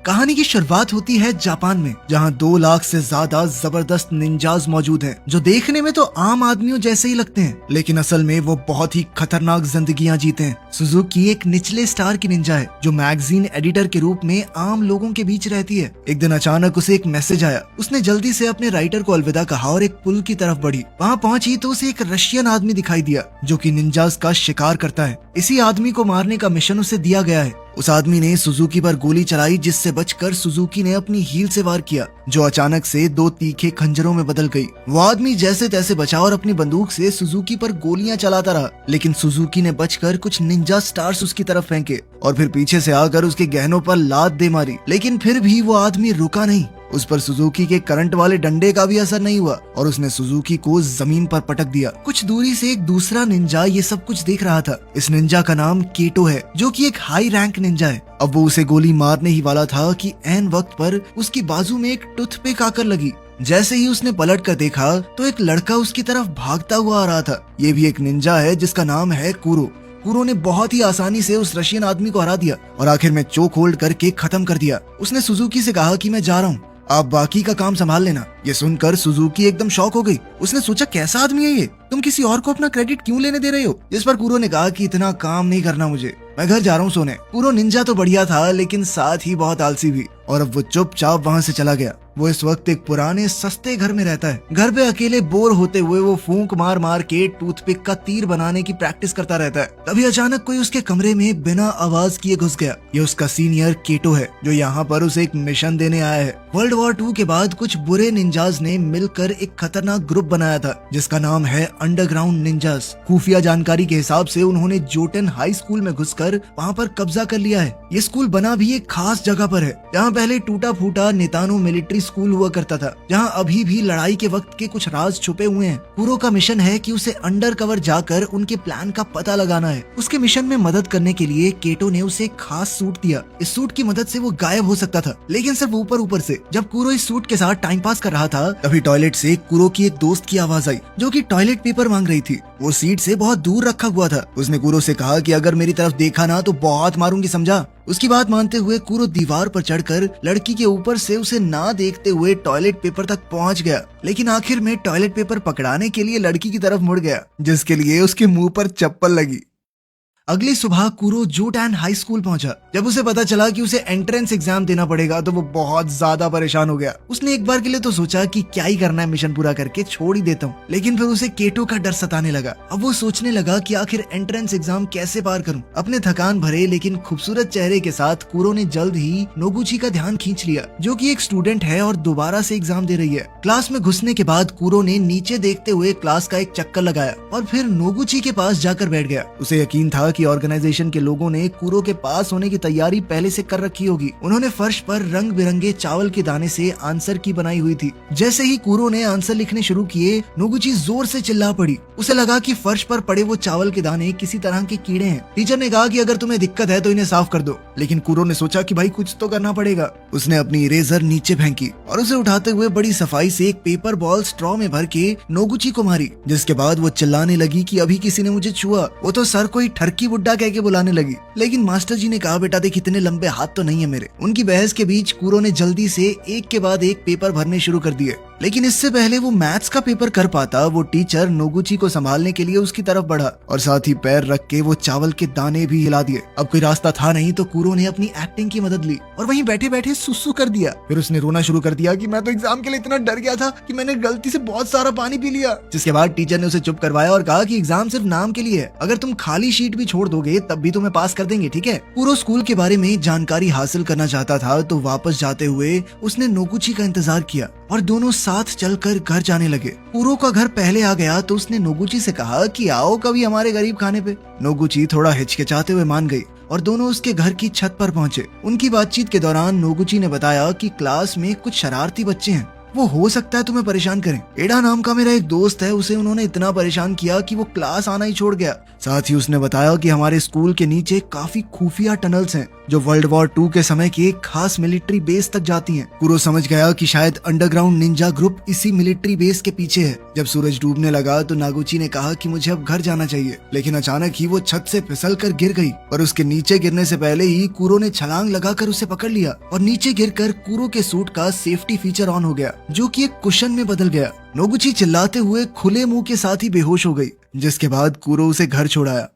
कहानी की शुरुआत होती है जापान में, जहाँ 2 लाख से ज्यादा जबरदस्त निंजाज मौजूद हैं, जो देखने में तो आम आदमियों जैसे ही लगते हैं, लेकिन असल में वो बहुत ही खतरनाक जिंदगियां जीते हैं। सुजुकी एक निचले स्टार की निंजा है, जो मैगजीन एडिटर के रूप में आम लोगों के बीच रहती है। एक दिन अचानक उसे एक मैसेज आया। उसने जल्दी से अपने राइटर को अलविदा कहा और एक पुल की तरफ बढ़ी। वहाँ पहुंची तो उसे एक रशियन आदमी दिखाई दिया, जो कि निंजाज का शिकार करता है। इसी आदमी को मारने का मिशन उसे दिया गया है। उस आदमी ने सुजुकी पर गोली चलाई, जिससे बचकर सुजुकी ने अपनी हील से वार किया, जो अचानक से 2 तीखे खंजरों में बदल गई। वो आदमी जैसे तैसे बचा और अपनी बंदूक से सुजुकी पर गोलियां चलाता रहा, लेकिन सुजुकी ने बचकर कुछ निंजा स्टार्स उसकी तरफ फेंके और फिर पीछे से आकर उसके गहनों पर लात दे मारी। लेकिन फिर भी वो आदमी रुका नहीं। उस पर सुजुकी के करंट वाले डंडे का भी असर नहीं हुआ और उसने सुजुकी को जमीन पर पटक दिया। कुछ दूरी से एक दूसरा निंजा ये सब कुछ देख रहा था। इस निंजा का नाम केटो है, जो कि एक हाई रैंक निंजा है। अब वो उसे गोली मारने ही वाला था कि ऐन वक्त पर उसकी बाजू में एक टूथपिक आकर लगी। जैसे ही उसने पलट कर देखा तो एक लड़का उसकी तरफ भागता हुआ आ रहा था। ये भी एक निंजा है जिसका नाम है कुरो। कुरो ने बहुत ही आसानी से उस रशियन आदमी को हरा दिया और आखिर में चोक होल्ड करके खत्म कर दिया। उसने सुजुकी से कहा कि मैं जा रहा हूँ, आप बाकी का काम संभाल लेना। ये सुनकर सुजुकी एकदम शॉक हो गई। उसने सोचा कैसा आदमी है ये, तुम किसी और को अपना क्रेडिट क्यों लेने दे रहे हो? जिस पर कुरो ने कहा कि इतना काम नहीं करना मुझे, मैं घर जा रहा हूँ सोने। कुरो निंजा तो बढ़िया था, लेकिन साथ ही बहुत आलसी भी, और अब वो चुपचाप वहाँ से चला गया। वो इस वक्त एक पुराने सस्ते घर में रहता है। घर पे अकेले बोर होते हुए वो फूंक मार मार के टूथपिक का तीर बनाने की प्रैक्टिस करता रहता है। तभी अचानक कोई उसके कमरे में बिना आवाज किए घुस गया। ये उसका सीनियर केटो है, जो यहाँ पर उसे एक मिशन देने आया है। वर्ल्ड वॉर 2 के बाद कुछ बुरे निंजाज ने मिलकर एक खतरनाक ग्रुप बनाया था, जिसका नाम है अंडरग्राउंड निंजास। खुफिया जानकारी के हिसाब से उन्होंने जोटेन हाई स्कूल में घुसकर वहाँ पर कब्जा कर लिया है। ये स्कूल बना भी एक खास जगह पर है, जहाँ पहले टूटा फूटा नेतानो मिलिट्री स्कूल हुआ करता था, जहाँ अभी भी लड़ाई के वक्त के कुछ राज छुपे हुए हैं। कुरो का मिशन है कि उसे अंडर कवर जाकर उनके प्लान का पता लगाना है। उसके मिशन में मदद करने के लिए केटो ने उसे एक खास सूट दिया। इस सूट की मदद से वो गायब हो सकता था, लेकिन सिर्फ ऊपर ऊपर से। जब कुरो इस सूट के साथ टाइम पास कर रहा था, तभी टॉयलेट से कुरो की एक दोस्त की आवाज आई, जो कि टॉयलेट पेपर मांग रही थी। वो सीट से बहुत दूर रखा हुआ था। उसने कुरो से कहा कि अगर मेरी तरफ देखा ना तो बहुत मारूंगी, समझा? उसकी बात मानते हुए कुरो दीवार पर चढ़कर लड़की के ऊपर से उसे ना देखते हुए टॉयलेट पेपर तक पहुंच गया, लेकिन आखिर में टॉयलेट पेपर पकड़ाने के लिए लड़की की तरफ मुड़ गया, जिसके लिए उसके मुंह पर चप्पल लगी। अगली सुबह कुरो जोटैन हाई स्कूल पहुंचा। जब उसे पता चला कि उसे एंट्रेंस एग्जाम देना पड़ेगा तो वो बहुत ज्यादा परेशान हो गया। उसने एक बार के लिए तो सोचा कि क्या ही करना है, मिशन पूरा करके छोड़ ही देता हूँ, लेकिन फिर उसे केटो का डर सताने लगा। अब वो सोचने लगा कि आखिर एंट्रेंस एग्जाम कैसे पार करूँ। अपने थकान भरे लेकिन खूबसूरत चेहरे के साथ कुरो ने जल्द ही नोगुची का ध्यान खींच लिया, जो कि एक स्टूडेंट है और दोबारा से एग्जाम दे रही है। क्लास में घुसने के बाद कुरो ने नीचे देखते हुए क्लास का एक चक्कर लगाया और फिर नोगुची के पास जाकर बैठ गया। उसे यकीन था कि ऑर्गेनाइजेशन के लोगों ने कुरो के पास होने की तैयारी पहले से कर रखी होगी। उन्होंने फर्श पर रंग बिरंगे चावल के दाने से आंसर की बनाई हुई थी। जैसे ही कुरो ने आंसर लिखने शुरू किए, नोगुची जोर से चिल्ला पड़ी। उसे लगा कि फर्श पर पड़े वो चावल के दाने किसी तरह के कीड़े हैं। टीचर ने कहा कि अगर तुम्हें दिक्कत है तो इन्हें साफ कर दो, लेकिन कुरो ने सोचा कि भाई कुछ तो करना पड़ेगा। उसने अपनी इरेजर नीचे फेंकी और उसे उठाते हुए बड़ी सफाई से एक पेपर बॉल स्ट्रॉ में भर के नोगुची को मारी, जिसके बाद वो चिल्लाने लगी कि अभी किसी ने मुझे छुआ। वो तो सर को ही ठरकी बुड्ढा कह के बुलाने लगी, लेकिन मास्टर जी ने कहा बेटा देख, इतने लंबे हाथ तो नहीं है मेरे। उनकी बहस के बीच कुरो ने जल्दी से एक के बाद एक पेपर भरने शुरू कर दिए, लेकिन इससे पहले वो मैथ्स का पेपर कर पाता, वो टीचर नोगुची को संभालने के लिए उसकी तरफ बढ़ा और साथ ही पैर रख के वो चावल के दाने भी हिला दिए। अब कोई रास्ता था नहीं तो कुरो ने अपनी एक्टिंग की मदद ली और वहीं बैठे बैठे सुसु कर दिया। फिर उसने रोना शुरू कर दिया कि मैं तो एग्जाम के लिए इतना डर गया था कि मैंने गलती से बहुत सारा पानी पी लिया। जिसके बाद टीचर ने उसे चुप करवाया और कहा कि एग्जाम सिर्फ नाम के लिए है, अगर तुम खाली शीट भी छोड़ दोगे तब भी तुम्हें पास कर देंगे, ठीक है? कुरो स्कूल के बारे में जानकारी हासिल करना चाहता था, तो वापस जाते हुए उसने नोगुची का इंतजार किया और दोनों साथ चलकर घर जाने लगे। कुरो का घर पहले आ गया तो उसने नोगुची से कहा कि आओ कभी हमारे गरीब खाने पे। नोगुची थोड़ा हिचकिचाते हुए मान गई और दोनों उसके घर की छत पर पहुंचे। उनकी बातचीत के दौरान नोगुची ने बताया कि क्लास में कुछ शरारती बच्चे हैं, वो हो सकता है तुम्हें परेशान करें। एडा नाम का मेरा एक दोस्त है, उसे उन्होंने इतना परेशान किया कि वो क्लास आना ही छोड़ गया। साथ ही उसने बताया कि हमारे स्कूल के नीचे काफी खुफिया टनल्स हैं, जो वर्ल्ड वॉर 2 के समय के एक खास मिलिट्री बेस तक जाती हैं। कुरो समझ गया कि शायद अंडरग्राउंड निंजा ग्रुप इसी मिलिट्री बेस के पीछे है, जब सूरज डूबने लगा तो नागुची ने कहा कि मुझे अब घर जाना चाहिए, लेकिन अचानक ही वो छत से फिसल कर गिर गई। पर उसके नीचे गिरने से पहले ही कुरो ने छलांग लगाकर उसे पकड़ लिया और नीचे गिरकर कुरो के सूट का सेफ्टी फीचर ऑन हो गया, जो कि एक कुशन में बदल गया। नोगुची चिल्लाते हुए खुले मुंह के साथ ही बेहोश हो गई, जिसके बाद कुरो उसे घर छोड़ाया।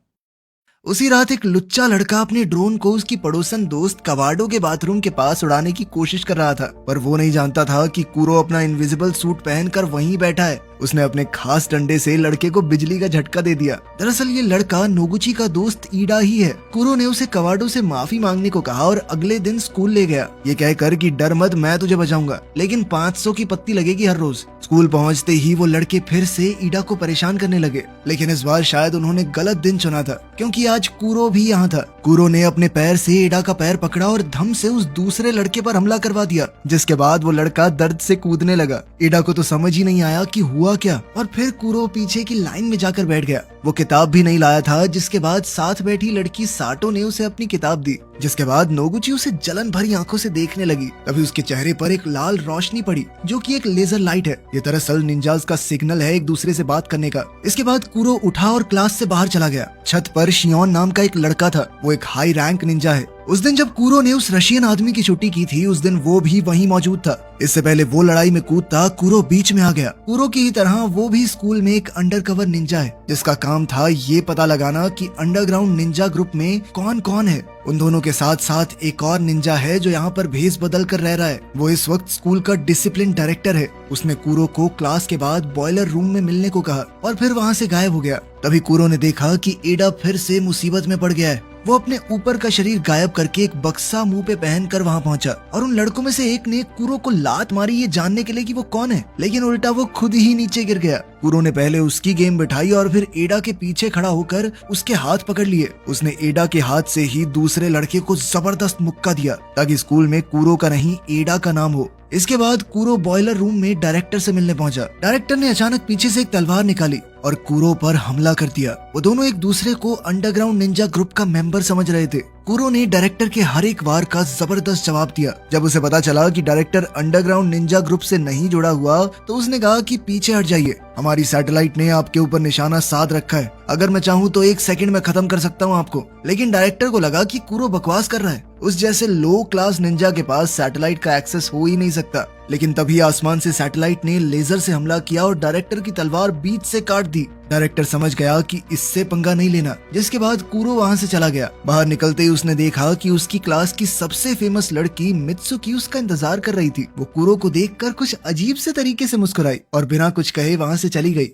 उसी रात एक लुच्चा लड़का अपने ड्रोन को उसकी पड़ोसन दोस्त कवाडो के बाथरूम के पास उड़ाने की कोशिश कर रहा था, पर वो नहीं जानता था कि कुरो अपना इनविजिबल सूट पहनकर वहीं बैठा है। उसने अपने खास डंडे से लड़के को बिजली का झटका दे दिया। दरअसल ये लड़का नोगुची का दोस्त ईडा ही है। कुरो ने उसे कवाडो से माफी मांगने को कहा और अगले दिन स्कूल ले गया, ये कहकर कि डर मत, मैं तुझे बचाऊंगा, लेकिन 500 की पत्ती लगेगी हर रोज। स्कूल पहुंचते ही वो लड़के फिर से ईडा को परेशान करने लगे, लेकिन इस बार शायद उन्होंने गलत दिन चुना था, क्योंकि आज कुरो भी यहाँ था। कुरो ने अपने पैर से ईडा का पैर पकड़ा और धम से उस दूसरे लड़के पर हमला करवा दिया, जिसके बाद वो लड़का दर्द से कूदने लगा। ईडा को तो समझ ही नहीं आया कि हुआ क्या, और फिर कुरो पीछे की लाइन में जाकर बैठ गया। वो किताब भी नहीं लाया था, जिसके बाद साथ बैठी लड़की साटो ने उसे अपनी किताब दी, जिसके बाद नोगुची उसे जलन भरी आंखों से देखने लगी। तभी उसके चेहरे पर एक लाल रोशनी पड़ी, जो कि एक लेजर लाइट है। ये दरअसल निंजास का सिग्नल है एक दूसरे से बात करने का। इसके बाद कुरो उठा और क्लास से बाहर चला गया। छत पर शियोन नाम का एक लड़का था, वो एक हाई रैंक निंजा है। उस दिन जब कुरो ने उस रशियन आदमी की छुट्टी की थी, उस दिन वो भी वहीं मौजूद था। इससे पहले वो लड़ाई में कूदता कुरो बीच में आ गया। कुरो की ही तरह वो भी स्कूल में एक अंडरकवर निंजा है, जिसका काम था ये पता लगाना कि अंडरग्राउंड निंजा ग्रुप में कौन कौन है। उन दोनों के साथ साथ एक और निंजा है जो यहाँ पर भेष बदल कर रह रहा है। वो इस वक्त स्कूल का डिसिप्लिन डायरेक्टर है। उसने कुरो को क्लास के बाद बॉयलर रूम में मिलने को कहा और फिर वहाँ से गायब हो गया। तभी कुरो ने देखा कि ईडा फिर से मुसीबत में पड़ गया है। वो अपने ऊपर का शरीर गायब करके एक बक्सा मुंह पे पहनकर वहाँ पहुंचा और उन लड़कों में से एक ने कुरो को लात मारी ये जानने के लिए कि वो कौन है, लेकिन उल्टा वो खुद ही नीचे गिर गया। कुरो ने पहले उसकी गेम बिठाई और फिर एडा के पीछे खड़ा होकर उसके हाथ पकड़ लिए। उसने एडा के हाथ से ही दूसरे लड़के को जबरदस्त मुक्का दिया ताकि स्कूल में कुरो का नहीं एडा का नाम हो। इसके बाद कुरो बॉयलर रूम में डायरेक्टर से मिलने पहुंचा। डायरेक्टर ने अचानक पीछे से एक तलवार निकाली और कुरो पर हमला कर दिया। वो दोनों एक दूसरे को अंडरग्राउंड निंजा ग्रुप का मेंबर समझ रहे थे। कुरो ने डायरेक्टर के हर एक वार का जबरदस्त जवाब दिया। जब उसे पता चला कि डायरेक्टर अंडरग्राउंड निंजा ग्रुप से नहीं जुड़ा हुआ, तो उसने कहा कि पीछे हट जाइए, हमारी सैटेलाइट ने आपके ऊपर निशाना साध रखा है। अगर मैं चाहूँ तो 1 सेकंड में खत्म कर सकता हूँ आपको। लेकिन डायरेक्टर को लगा कि कुरो बकवास कर रहा है। उस जैसे लो क्लास निंजा के पास सैटेलाइट का एक्सेस हो ही नहीं सकता। लेकिन तभी आसमान से सैटेलाइट ने लेजर से हमला किया और डायरेक्टर की तलवार बीच से काट दी। डायरेक्टर समझ गया कि इससे पंगा नहीं लेना, जिसके बाद कुरो वहाँ से चला गया। बाहर निकलते ही उसने देखा कि उसकी क्लास की सबसे फेमस लड़की मित्सुकी उसका इंतजार कर रही थी। वो कुरो को देखकर कुछ अजीब से तरीके से मुस्कुराई और बिना कुछ कहे वहाँ से चली गई।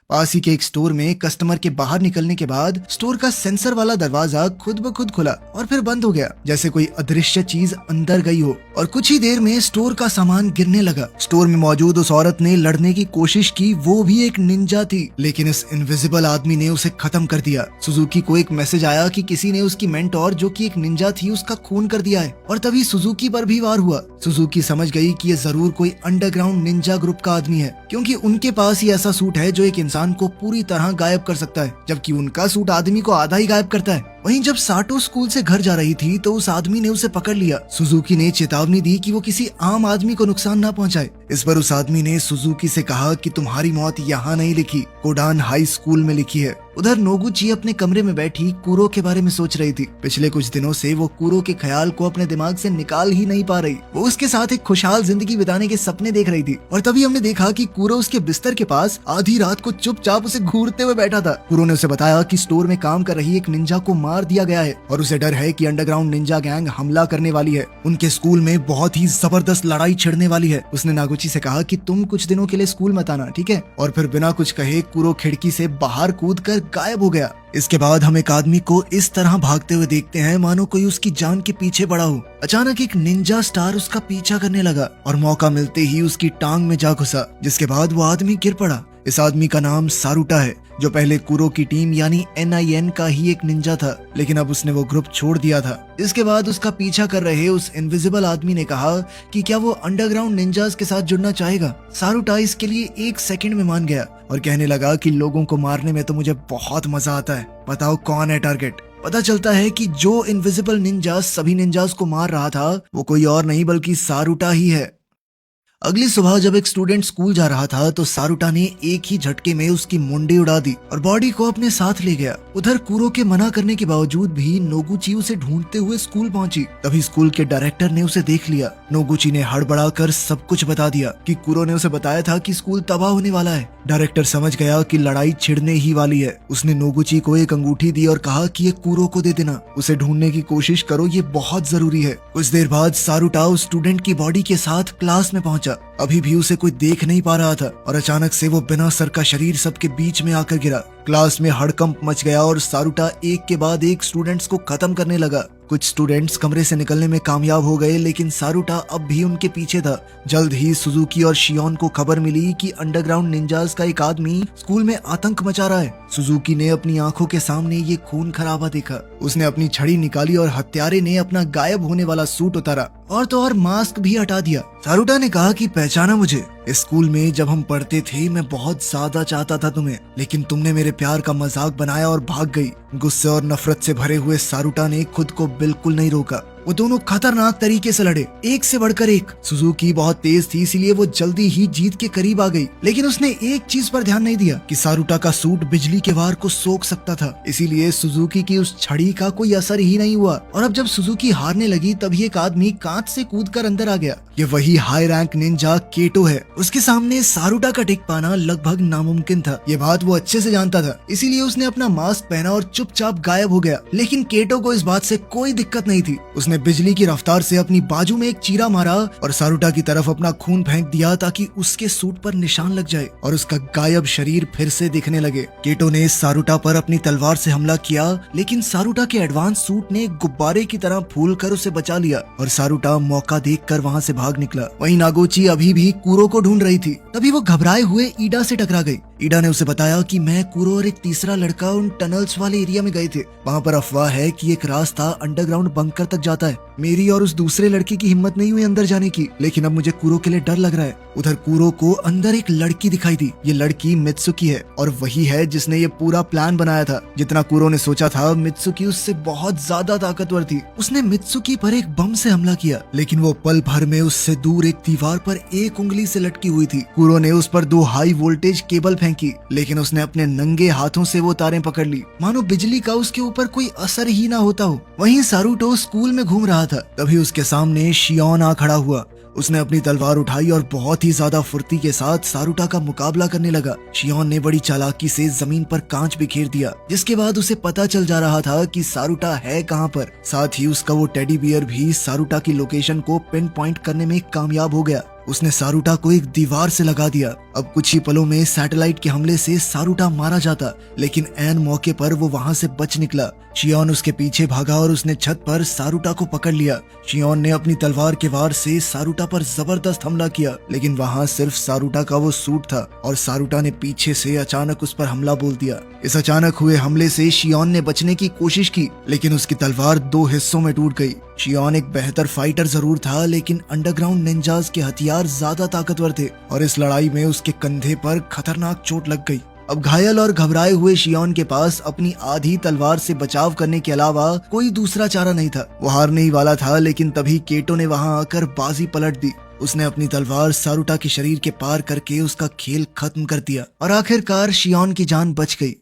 पास ही के एक स्टोर में कस्टमर के बाहर निकलने के बाद स्टोर का सेंसर वाला दरवाजा खुद ब खुद खुला और फिर बंद हो गया, जैसे कोई अदृश्य चीज अंदर गई हो। और कुछ ही देर में स्टोर का सामान गिरने लगा। स्टोर में मौजूद उस औरत ने लड़ने की कोशिश की, वो भी एक निंजा थी, लेकिन इस इनविजिबल आदमी ने उसे खत्म कर दिया। सुजुकी को एक मैसेज आया कि किसी ने उसकी मेंटोर जो कि एक निंजा थी उसका खून कर दिया है, और तभी सुजुकी पर भी वार हुआ। सुजुकी समझ गई कि ये जरूर कोई अंडरग्राउंड निंजा ग्रुप का आदमी है, क्योंकि उनके पास ही ऐसा सूट है जो एक इंसान को पूरी तरह गायब कर सकता है, जबकि उनका सूट आदमी को आधा ही गायब करता है। वहीं जब साटो स्कूल से घर जा रही थी तो उस आदमी ने उसे पकड़ लिया। सुजुकी ने चेतावनी दी कि वो किसी आम आदमी को नुकसान ना पहुंचाए। इस पर उस आदमी ने सुजुकी से कहा कि तुम्हारी मौत यहाँ नहीं लिखी, कोडान हाई स्कूल में लिखी है। उधर नोगुची अपने कमरे में बैठी कुरो के बारे में सोच रही थी। पिछले कुछ दिनों से वो कुरो के ख्याल को अपने दिमाग से निकाल ही नहीं पा रही। वो उसके साथ एक खुशहाल जिंदगी बिताने के सपने देख रही थी, और तभी हमने देखा कि कुरो उसके बिस्तर के पास आधी रात को चुपचाप उसे घूरते हुए बैठा था। कुरो ने उसे बताया कि स्टोर में काम कर रही एक निंजा को मार दिया गया है और उसे डर है कि अंडरग्राउंड निंजा गैंग हमला करने वाली है। उनके स्कूल में बहुत ही जबरदस्त लड़ाई छिड़ने वाली है। उसने नागुची से कहा कि तुम कुछ दिनों के लिए स्कूल मत आना, ठीक है? और फिर बिना कुछ कहे कुरो खिड़की से बाहर कूदकर गायब हो गया। इसके बाद हम एक आदमी को इस तरह भागते हुए देखते हैं मानो कोई उसकी जान के पीछे पड़ा हो। अचानक एक निंजा स्टार उसका पीछा करने लगा और मौका मिलते ही उसकी टांग में जा घुसा, जिसके बाद वो आदमी गिर पड़ा। इस आदमी का नाम सारुटा है, जो पहले कुरो की टीम यानी NIN का ही एक निंजा था, लेकिन अब उसने वो ग्रुप छोड़ दिया था। इसके बाद उसका पीछा कर रहे उस इनविजिबल आदमी ने कहा कि क्या वो अंडरग्राउंड निंजास के साथ जुड़ना चाहेगा। सारुटा इसके लिए 1 सेकंड में मान गया और कहने लगा कि लोगों को मारने में तो मुझे बहुत मजा आता है, बताओ कौन है टारगेट। पता चलता है कि जो इनविजिबल निंजास सभी निंजास को मार रहा था वो कोई और नहीं बल्कि सारुटा ही है। अगली सुबह जब एक स्टूडेंट स्कूल जा रहा था तो सारुटा ने एक ही झटके में उसकी मुंडी उड़ा दी और बॉडी को अपने साथ ले गया। उधर कुरो के मना करने के बावजूद भी नोगुची उसे ढूंढते हुए स्कूल पहुंची। तभी स्कूल के डायरेक्टर ने उसे देख लिया। नोगुची ने हड़बड़ाकर सब कुछ बता दिया कि कुरो ने उसे बताया था कि स्कूल तबाह होने वाला है। डायरेक्टर समझ गया कि लड़ाई छिड़ने ही वाली है। उसने नोगुची को एक अंगूठी दी और कहा कि ये कुरो को दे देना, उसे ढूंढने की कोशिश करो, ये बहुत जरूरी है। कुछ देर बाद सारुटा उस स्टूडेंट की बॉडी के साथ क्लास में पहुंचा। अभी भी उसे कोई देख नहीं पा रहा था और अचानक से वो बिना सर का शरीर सबके बीच में आकर गिरा। क्लास में हड़कंप मच गया और सारुटा एक के बाद एक स्टूडेंट्स को खत्म करने लगा। कुछ स्टूडेंट्स कमरे से निकलने में कामयाब हो गए, लेकिन सारुटा अब भी उनके पीछे था। जल्द ही सुजुकी और शियोन को खबर मिली कि अंडरग्राउंड निंजास का एक आदमी स्कूल में आतंक मचा रहा है। सुजुकी ने अपनी आंखों के सामने ये खून खराबा देखा। उसने अपनी छड़ी निकाली और हत्यारे ने अपना गायब होने वाला सूट उतारा और तो और मास्क भी हटा दिया। सारुटा ने कहा कि पहचाना मुझे? इस स्कूल में जब हम पढ़ते थे मैं बहुत ज्यादा चाहता था तुम्हें, लेकिन तुमने मेरे प्यार का मजाक बनाया और भाग गई। गुस्से और नफरत से भरे हुए सारुटा ने खुद को बिल्कुल नहीं रोका। वो दोनों खतरनाक तरीके से लड़े, एक से बढ़कर एक। सुजुकी बहुत तेज थी, इसीलिए वो जल्दी ही जीत के करीब आ गई, लेकिन उसने एक चीज पर ध्यान नहीं दिया कि सारुटा का सूट बिजली के वार को सोख सकता था। इसीलिए सुजुकी की उस छड़ी का कोई असर ही नहीं हुआ। और अब जब सुजुकी हारने लगी तभी एक आदमी कांच से कूदकर अंदर आ गया। ये वही हाई रैंक निंजा केटो है। उसके सामने सारुटा का टिक पाना लगभग नामुमकिन था। ये बात वो अच्छे से जानता था, इसीलिए उसने अपना मास्क पहना और चुपचाप गायब हो गया। लेकिन केटो को इस बात से कोई दिक्कत नहीं थी। उसने बिजली की रफ्तार से अपनी बाजू में एक चीरा मारा और सारुटा की तरफ अपना खून फेंक दिया ताकि उसके सूट पर निशान लग जाए और उसका गायब शरीर फिर से दिखने लगे। केटो ने सारुटा पर अपनी तलवार से हमला किया, लेकिन सारुटा के एडवांस सूट ने गुब्बारे की तरह फूल कर उसे बचा लिया और सारुटा मौका देखकर वहां से भाग निकला। वहीं नागोची अभी भी कुरो को ढूंढ रही थी। तभी वो घबराए हुए ईडा से टकरा गई। ईडा ने उसे बताया कि मैं, कुरो और एक तीसरा लड़का उन टनल्स वाले एरिया में गए थे। वहाँ पर अफवाह है कि एक रास्ता अंडरग्राउंड बंकर तक जाता है। मेरी और उस दूसरे लड़के की हिम्मत नहीं हुई अंदर जाने की, लेकिन अब मुझे कुरो के लिए डर लग रहा है। उधर कुरो को अंदर एक लड़की दिखाई दी। ये लड़की मित्सुकी है और वही है जिसने ये पूरा प्लान बनाया था। जितना कुरो ने सोचा था, मित्सुकी उससे बहुत ज्यादा ताकतवर थी। उसने मित्सुकी पर एक बम से हमला किया, लेकिन वो पल भर में उससे दूर एक दीवार पर एक उंगली से लटकी हुई थी। कुरो ने उस पर 2 हाई वोल्टेज केबल फेंकी, लेकिन उसने अपने नंगे हाथों से वो तारें पकड़ ली, मानो बिजली का उसके ऊपर कोई असर ही ना होता हो। वहीं सारुटो स्कूल में घूम रहा था। तभी उसके सामने शियोन आ खड़ा हुआ। उसने अपनी तलवार उठाई और बहुत ही ज्यादा फुर्ती के साथ सारुटा का मुकाबला करने लगा। शियोन ने बड़ी चालाकी से जमीन पर कांच बिखेर दिया, जिसके बाद उसे पता चल जा रहा था कि सारुटा है कहां पर। साथ ही उसका वो टेडी बियर भी सारुटा की लोकेशन को पिन पॉइंट करने में कामयाब हो गया। उसने सारुटा को एक दीवार से लगा दिया। अब कुछ ही पलों में सैटेलाइट के हमले से सारुटा मारा जाता, लेकिन ऐन मौके पर वो वहां से बच निकला। शियोन उसके पीछे भागा और उसने छत पर सारुटा को पकड़ लिया। शियोन ने अपनी तलवार के वार से सारुटा पर जबरदस्त हमला किया, लेकिन वहां सिर्फ सारुटा का वो सूट था और सारुटा ने पीछे से अचानक उस पर हमला बोल दिया। इस अचानक हुए हमले से शियोन ने बचने की कोशिश की, लेकिन उसकी तलवार 2 हिस्सों में टूट गई। शियोन एक बेहतर फाइटर जरूर था, लेकिन अंडरग्राउंड निंजास के हथियार ज्यादा ताकतवर थे और इस लड़ाई में उसके कंधे पर खतरनाक चोट लग गई। अब घायल और घबराए हुए शियोन के पास अपनी आधी तलवार से बचाव करने के अलावा कोई दूसरा चारा नहीं था। वो हारने ही वाला था, लेकिन तभी केटो ने वहां आकर बाजी पलट दी। उसने अपनी तलवार सारुटा के शरीर के पार करके उसका खेल खत्म कर दिया और आखिरकार शियोन की जान बच गई।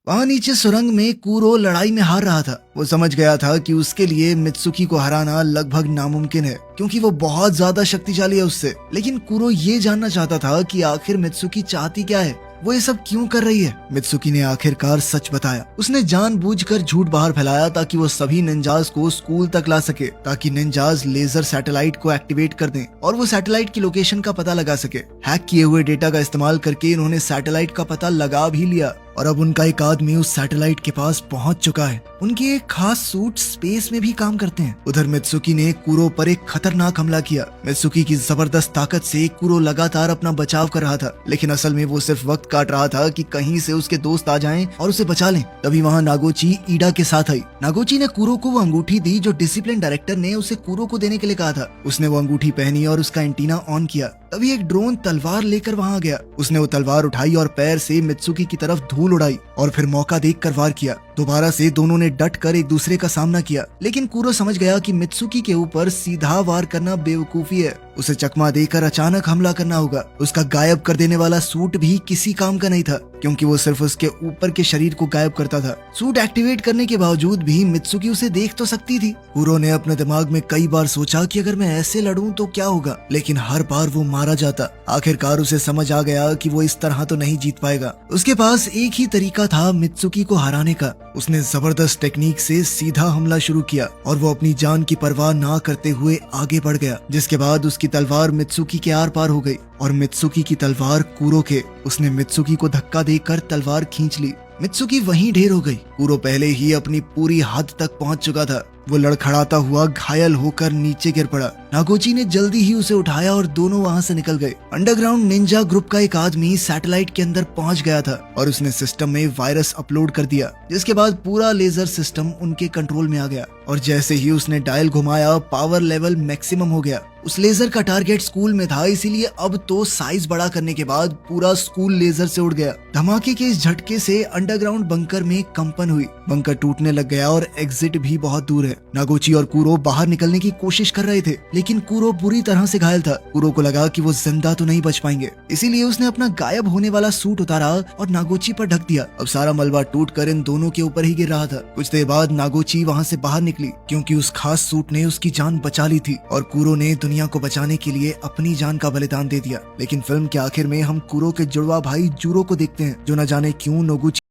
वहां नीचे सुरंग में कुरो लड़ाई में हार रहा था। वो समझ गया था कि उसके लिए मित्सुकी को हराना लगभग नामुमकिन है, क्योंकि वो बहुत ज्यादा शक्तिशाली है उससे। लेकिन कुरो ये जानना चाहता था कि आखिर मित्सुकी चाहती क्या है, वो ये सब क्यों कर रही है। मित्सुकी ने आखिरकार सच बताया। उसने जानबूझकर झूठ बाहर फैलाया ताकि वो सभी निंजास को स्कूल तक ला सके, ताकि निंजास लेजर सैटेलाइट को एक्टिवेट कर दें और वो सैटेलाइट की लोकेशन का पता लगा सके। हैक किए हुए डेटा का इस्तेमाल करके इन्होंने सैटेलाइट का पता लगा भी लिया और अब उनका एक आदमी उस सैटेलाइट के पास पहुंच चुका है। उनके एक खास सूट स्पेस में भी काम करते हैं। उधर मित्सुकी ने कुरो पर एक खतरनाक हमला किया। मित्सुकी की जबरदस्त ताकत से कुरो लगातार अपना बचाव कर रहा था, लेकिन असल में वो सिर्फ वक्त काट रहा था कि कहीं से उसके दोस्त आ जाएं और उसे बचा लें। तभी वहां नागोची ईडा के साथ आई। नागोची ने कुरो को वो अंगूठी दी जो डिसिप्लिन डायरेक्टर ने उसे कुरो को देने के लिए कहा था। उसने वो अंगूठी पहनी और उसका एंटीना ऑन किया। तभी एक ड्रोन तलवार लेकर वहां आ गया। उसने वो तलवार उठाई और पैर से मित्सुकी की तरफ धूल उड़ाई और फिर मौका देखकर वार किया। दोबारा से दोनों ने डट कर एक दूसरे का सामना किया, लेकिन कुरो समझ गया कि मित्सुकी के ऊपर सीधा वार करना बेवकूफी है। उसे चकमा देकर अचानक हमला करना होगा। उसका गायब कर देने वाला सूट भी किसी काम का नहीं था, क्योंकि वो सिर्फ उसके ऊपर के शरीर को गायब करता था। सूट एक्टिवेट करने के बावजूद भी मित्सुकी उसे देख तो सकती थी। कुरो ने अपने दिमाग में कई बार सोचा कि अगर मैं ऐसे लड़ूं तो क्या होगा, लेकिन हर बार वो मारा जाता। आखिरकार उसे समझ आ गया कि वो इस तरह तो नहीं जीत पाएगा। उसके पास एक ही तरीका था मित्सुकी को हराने का। उसने जबरदस्त टेक्निक से सीधा हमला शुरू किया और वो अपनी जान की परवाह ना करते हुए आगे बढ़ गया, जिसके बाद उसकी तलवार मित्सुकी के आर पार हो गई और मित्सुकी की तलवार कुरो के। उसने मित्सुकी को धक्का देकर तलवार खींच ली। मित्सुकी वहीं ढेर हो गई। कुरो पहले ही अपनी पूरी हद तक पहुंच चुका था। वो लड़खड़ाता हुआ घायल होकर नीचे गिर पड़ा। नागोची ने जल्दी ही उसे उठाया और दोनों वहां से निकल गए। अंडरग्राउंड निंजा ग्रुप का एक आदमी सैटेलाइट के अंदर पहुंच गया था और उसने सिस्टम में वायरस अपलोड कर दिया, जिसके बाद पूरा लेजर सिस्टम उनके कंट्रोल में आ गया और जैसे ही उसने डायल घुमाया पावर लेवल मैक्सिमम हो गया। उस लेजर का टारगेट स्कूल में था, इसीलिए अब तो साइज बड़ा करने के बाद पूरा स्कूल लेजर से उड़ गया। धमाके के इस झटके से अंडरग्राउंड बंकर में कंपन हुई। बंकर टूटने लग गया और एग्जिट भी बहुत दूर है। नागोची और कुरो बाहर निकलने की कोशिश कर रहे थे, लेकिन कुरो बुरी तरह से घायल था। कुरो को लगा कि वो जिंदा तो नहीं बच पाएंगे, इसीलिए उसने अपना गायब होने वाला सूट उतारा और नागोची पर ढक दिया। अब सारा मलबा टूटकर इन दोनों के ऊपर ही गिर रहा था। कुछ देर बाद नागोची वहां से बाहर निकली, क्योंकि उस खास सूट ने उसकी जान बचा ली थी और कुरो ने दुनिया को बचाने के लिए अपनी जान का बलिदान दे दिया। लेकिन फिल्म के आखिर में हम कुरो के जुड़वा भाई जूरो को देखते हैं, जो न जाने क्यों नोगुची